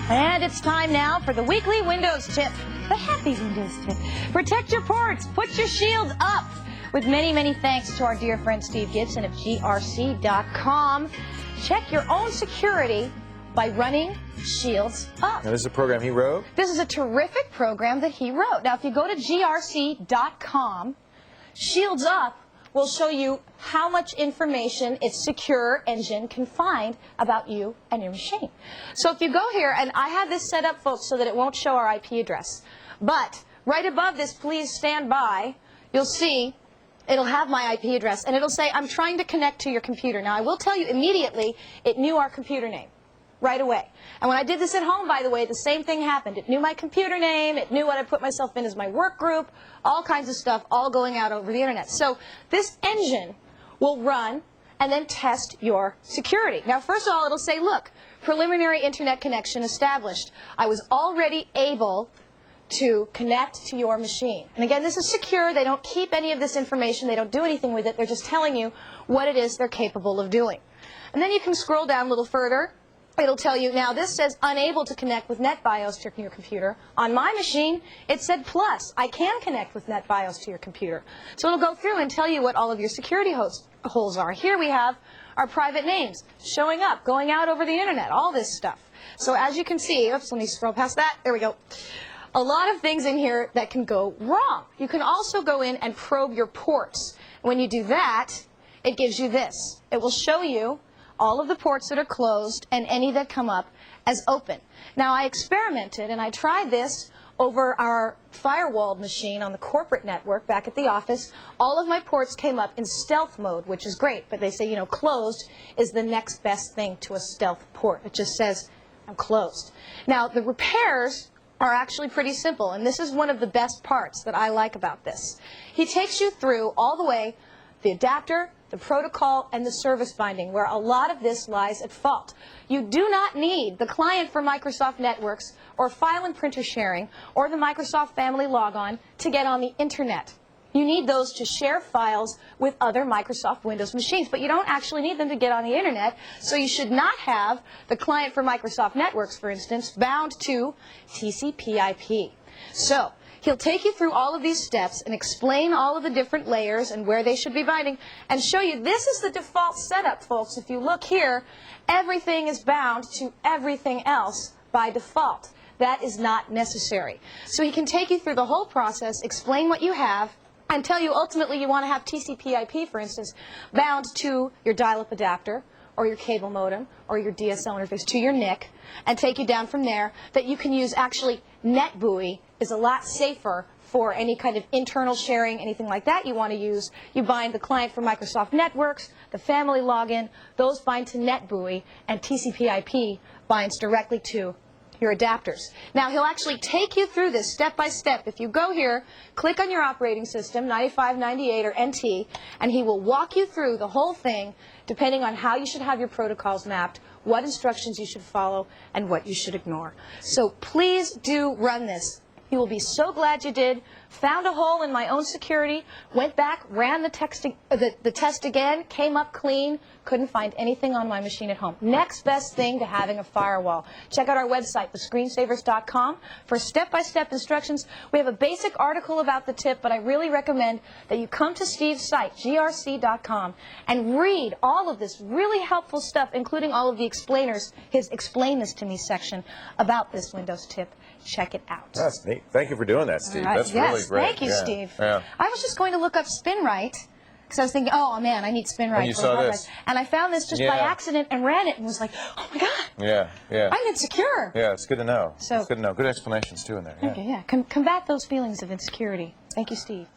And it's time now for the weekly Windows tip, the happy Windows tip. Protect your ports, put your shields up. With many, many thanks to our dear friend Steve Gibson of grc.com. Check your own security by running Shields Up. Now, this is a program he wrote? This is a terrific program that he wrote. Now, if you go to grc.com, Shields Up will show you how much information its secure engine can find about you and your machine. So if you go here, and I have this set up, folks, so that it won't show our IP address. But right above this, please stand by, you'll see it'll have my IP address, and it'll say, I'm trying to connect to your computer. Now, I will tell you immediately, it knew our computer name right away. And when I did this at home, by the way, the same thing happened. It knew my computer name, it knew what I put myself in as my work group, all kinds of stuff, all going out over the internet. So this engine will run and then test your security. Now, first of all, it'll say, look, preliminary internet connection established. I was already able to connect to your machine. And again, this is secure. They don't keep any of this information. They don't do anything with it. They're just telling you what it is they're capable of doing. And then you can scroll down a little further. It'll tell you, now this says unable to connect with NetBIOS to your computer. On my machine, it said plus. I can connect with NetBIOS to your computer. So it'll go through and tell you what all of your security holes are. Here we have our private names showing up, going out over the internet, all this stuff. So as you can see, oops, let me scroll past that. There we go. A lot of things in here that can go wrong. You can also go in and probe your ports. When you do that, it gives you this. It will show you all of the ports that are closed and any that come up as open. Now, I experimented and I tried this over our firewalled machine on the corporate network back at the office. All of my ports came up in stealth mode, which is great, but they say, you know, closed is the next best thing to a stealth port. It just says, I'm closed. Now, the repairs are actually pretty simple, and this is one of the best parts that I like about this. He takes you through all the way the adapter, the protocol, and the service binding, where a lot of this lies at fault. You do not need the client for Microsoft Networks or file and printer sharing or the Microsoft Family Logon to get on the internet. You need those to share files with other Microsoft Windows machines, but you don't actually need them to get on the internet, so you should not have the client for Microsoft Networks, for instance, bound to TCP/IP. So he'll take you through all of these steps and explain all of the different layers and where they should be binding and show you this is the default setup, folks. If you look here, everything is bound to everything else by default. That is not necessary. So he can take you through the whole process, explain what you have, and tell you ultimately you want to have TCP/IP, for instance, bound to your dial-up adapter or your cable modem or your DSL interface to your NIC, and take you down from there, that you can use actually NetBUI is a lot safer for any kind of internal sharing, anything like that you want to use. You bind the client for Microsoft Networks, the family login, those bind to NetBUI, and TCP/IP binds directly to your adapters. Now, he'll actually take you through this step by step. If you go here, click on your operating system, 95, 98, or NT, and he will walk you through the whole thing, depending on how you should have your protocols mapped, what instructions you should follow, and what you should ignore. So please do run this. You will be so glad you did. Found a hole in my own security, went back, ran the test again, came up clean, couldn't find anything on my machine at home. Next best thing to having a firewall. Check out our website, thescreensavers.com, for step-by-step instructions. We have a basic article about the tip, but I really recommend that you come to Steve's site, grc.com, and read all of this really helpful stuff, including all of the explainers, his Explain This To Me section about this Windows tip. Check it out. That's neat. Thank you for doing that, Steve. Right. That's yes, really great. Thank you, Steve. Yeah. I was just going to look up SpinRite because I was thinking, oh man, I need SpinRite. And you saw this. And I found this just by accident and ran it and was like, oh my God. Yeah, yeah. I'm insecure. Yeah, it's good to know. So, it's good to know. Good explanations too in there. Okay, yeah. Combat those feelings of insecurity. Thank you, Steve.